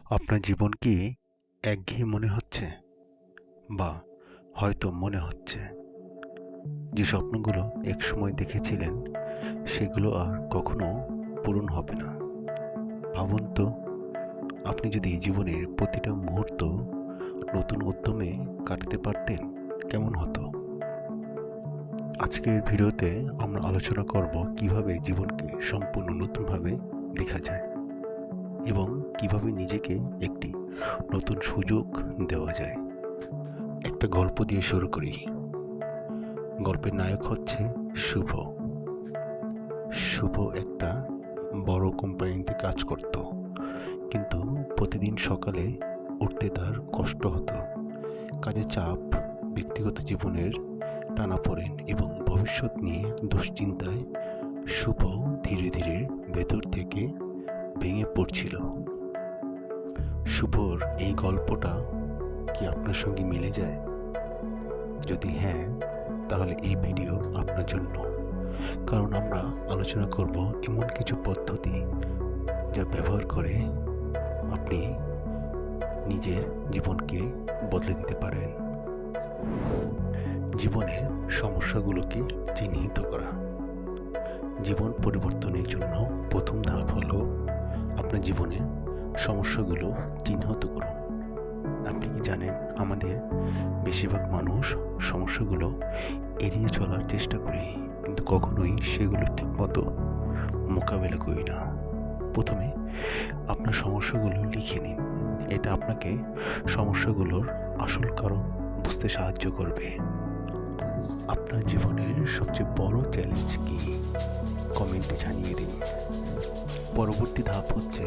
আপনার জীবন কি একঘেয়ে মনে হচ্ছে? বা হয়তো মনে হচ্ছে যে স্বপ্নগুলো একসময় দেখেছিলেন সেগুলো আর কখনো পূরণ হবে না। ভাবুন তো, আপনি যদি জীবনের প্রতিটা মুহূর্ত নতুন উদ্যমে কাটাতে পারতেন কেমন হতো? আজকের ভিডিওতে আমরা আলোচনা করব কিভাবে জীবনকে সম্পূর্ণ নতুনভাবে দেখা যায় এবং কিভাবে নিজেকে একটি নতুন সুযোগ দেওয়া যায়। একটা গল্প দিয়ে শুরু করি। গল্পের নায়ক হচ্ছে শুভ। শুভ একটা বড় কোম্পানিতে কাজ করত, কিন্তু প্রতিদিন সকালে উঠতে তার কষ্ট হতো। কাজের চাপ, ব্যক্তিগত জীবনের টানাপোড়েন এবং ভবিষ্যৎ নিয়ে দুশ্চিন্তায় শুভ ধীরে ধীরে ভেতর থেকে ভেঙে পড়ছিল। শুভর এই গল্পটা কি আপনার সঙ্গে মিলে যায়? যদি হ্যাঁ, তাহলে এই ভিডিও আপনার জন্য। কারণ আমরা আলোচনা করব এমন কিছু পদ্ধতি যা ব্যবহার করে আপনি নিজের জীবনকে বদলে দিতে পারেন। জীবনের সমস্যাগুলোকে চিহ্নিত করা। জীবন পরিবর্তনের জন্য প্রথম ধাপ হলো আপনার জীবনের সমস্যাগুলো চিহ্নিত করুন। আপনি কি জানেন, আমাদের বেশিরভাগ মানুষ সমস্যাগুলো এড়িয়ে চলার চেষ্টা করি, কিন্তু কখনোই সেগুলো ঠিকমতো মোকাবেলা করি না। প্রথমে আপনার সমস্যাগুলো লিখে নিন। এটা আপনাকে সমস্যাগুলোর আসল কারণ বুঝতে সাহায্য করবে। আপনার জীবনের সবচেয়ে বড় চ্যালেঞ্জ কি? কমেন্টে জানিয়ে দিন। পরবর্তী ধাপ হচ্ছে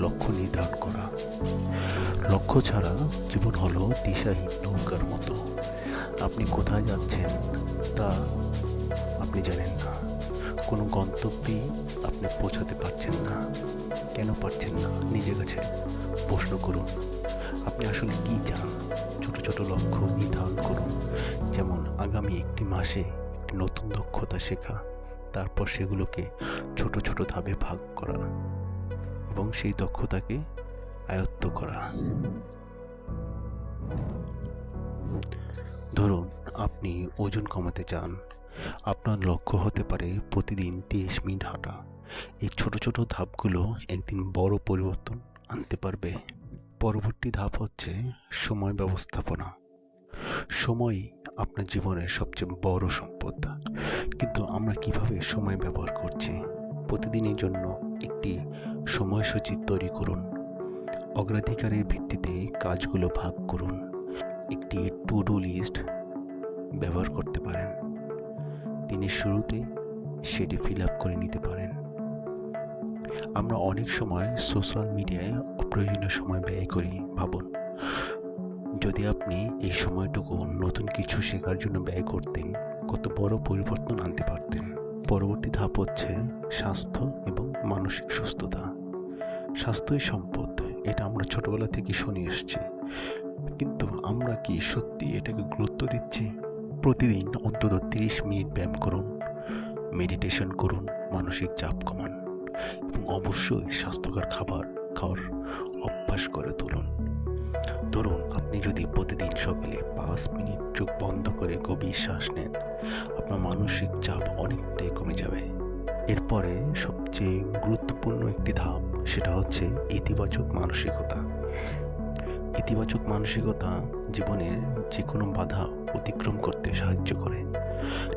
লক্ষ্য নির্ধারণ করা। লক্ষ্য ছাড়া জীবন হলো দিশাহীন নৌকার মতো। আপনি কোথায় যাচ্ছেন তা আপনি জানেন না। কোনো গন্তব্যেই আপনি পৌঁছাতে পারছেন না। কেন পারছেন না? নিজের কাছে প্রশ্ন করুন, আপনি আসলে কি চান? ছোট ছোট লক্ষ্য নির্ধারণ করুন, যেমন আগামী একটি মাসে একটি নতুন দক্ষতা শেখা। তারপর সেগুলোকে ছোট ছোট ধাপে ভাগ করা এবং সেই দক্ষতাকে আয়ত্ত করা। ধরুন, আপনি ওজন কমাতে চান। আপনার লক্ষ্য হতে পারে প্রতিদিন 30 মিনিট হাঁটা। এই ছোট ছোট ধাপগুলো একদিন বড় পরিবর্তন আনতে পারবে। পরবর্তী ধাপ হচ্ছে সময় ব্যবস্থাপনা। সময়ই আপনার জীবনের সবচেয়ে বড় সম্পদ, কিন্তু আমরা কিভাবে সময় ব্যবহার করছি? প্রতিদিনের জন্য একটি সময়সূচি তৈরি করুন। অগ্রাধিকারের ভিত্তিতে কাজগুলো ভাগ করুন। একটি টু ডু লিস্ট ব্যবহার করতে পারেন। দিনের শুরুতে সেটি ফিল আপ করে নিতে পারেন। আমরা অনেক সময় সোশ্যাল মিডিয়ায় অপ্রয়োজনীয় সময় ব্যয় করি। ভাবুন, যদি আপনি এই সময়টুকু নতুন কিছু শেখার জন্য ব্যয় করতেন, কত বড় পরিবর্তন আনতে পারতেন। পরবর্তী ধাপ হচ্ছে স্বাস্থ্য এবং মানসিক সুস্থতা। স্বাস্থ্যই সম্পদ, এটা আমরা ছোটবেলা থেকে শুনে এসেছি, কিন্তু আমরা কি সত্যি এটাকে গুরুত্ব দিচ্ছি? প্রতিদিন অন্তত 30 মিনিট ব্যায়াম করুন, মেডিটেশন করুন, মানসিক চাপ কমান এবং অবশ্যই স্বাস্থ্যকর খাবার খাওয়ার অভ্যাস করে তুলুন। ধরুন, আপনি যদি প্রতিদিন সকালে 5 মিনিট চোখ বন্ধ করে গভীর শ্বাস নেন, আপনার মানসিক চাপ অনেকটাই কমে যাবে। এরপরে সবচেয়ে গুরুত্বপূর্ণ একটি ধাপ, সেটা হচ্ছে ইতিবাচক মানসিকতা। ইতিবাচক মানসিকতা জীবনের যে কোনো বাধা অতিক্রম করতে সাহায্য করে।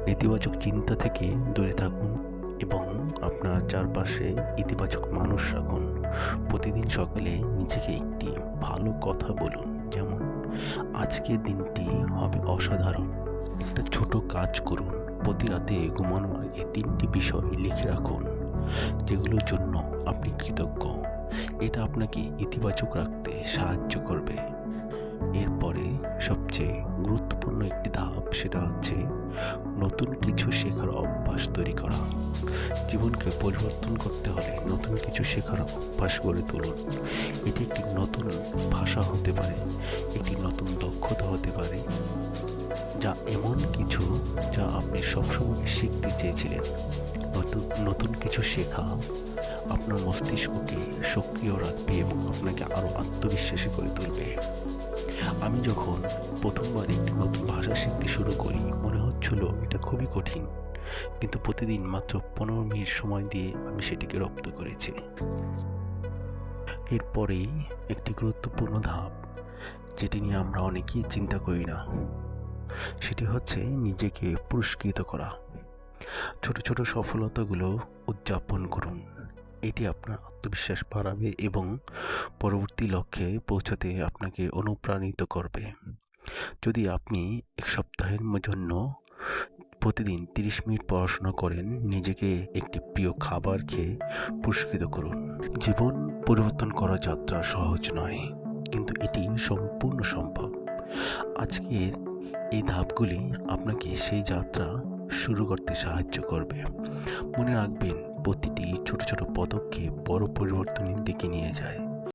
নেতিবাচক চিন্তা থেকে দূরে থাকুন এবং আপনার চারপাশে ইতিবাচক মানুষ রাখুন। প্রতিদিন সকালে নিজেকে একটি ভালো কথা বলুন, যেমন আজকের দিনটি হবে অসাধারণ। একটা ছোট কাজ করুন। প্রতি রাতে ঘুমানোর আগে 3টি বিষয় লিখে রাখুন যেগুলোর জন্য আপনি কৃতজ্ঞ। এটা আপনাকে ইতিবাচক রাখতে সাহায্য করবে। এরপরে সবচেয়ে গুরুত্বপূর্ণ একটি ধাপ, সেটা হচ্ছে নতুন কিছু শেখার অভ্যাস তৈরি করা। জীবনকে পরিবর্তন করতে হলে নতুন কিছু শেখার অভ্যাস গড়ে তুলুন। এটি একটি নতুন ভাষা হতে পারে, একটি নতুন দক্ষতা হতে পারে, যা এমন কিছু যা আপনি সবসময় শিখতে চেয়েছিলেন। নতুন কিছু শেখা আপনার মস্তিষ্ককে সক্রিয় রাখবে এবং আপনাকে আরও আত্মবিশ্বাসী করে তুলবে। আমি যখন প্রথমবার একটি নতুন ভাষা শিখতে শুরু করি, মনে হচ্ছিল এটা খুবই কঠিন, কিন্তু প্রতিদিন মাত্র 15 মিনিট সময় দিয়ে আমি সেটিকে রপ্ত করেছি। এরপরেই একটি গুরুত্বপূর্ণ ধাপ, যেটি নিয়ে আমরা অনেকেই চিন্তা করি না, সেটি হচ্ছে নিজেকে পুরস্কৃত করা। ছোট ছোট সফলতাগুলো উদযাপন করুন। এটি আপনার আত্মবিশ্বাস বাড়াবে এবং পরবর্তী লক্ষ্যে পৌঁছাতে আপনাকে অনুপ্রাণিত করবে। যদি আপনি এক সপ্তাহের জন্য প্রতিদিন 30 মিনিট পড়াশোনা করেন, নিজেকে একটি প্রিয় খাবার খেয়ে পুরস্কৃত করুন। জীবন পরিবর্তন করা যাত্রা সহজ নয়, কিন্তু এটি সম্পূর্ণ সম্ভব। আজকের এই ধাপগুলি আপনাকে সেই যাত্রা শুরু করতে সাহায্য করবে। মনে রাখবেন, প্রতিটি ছোট ছোট পদক্ষেপ বড় পরিবর্তনের দিকে নিয়ে যায়।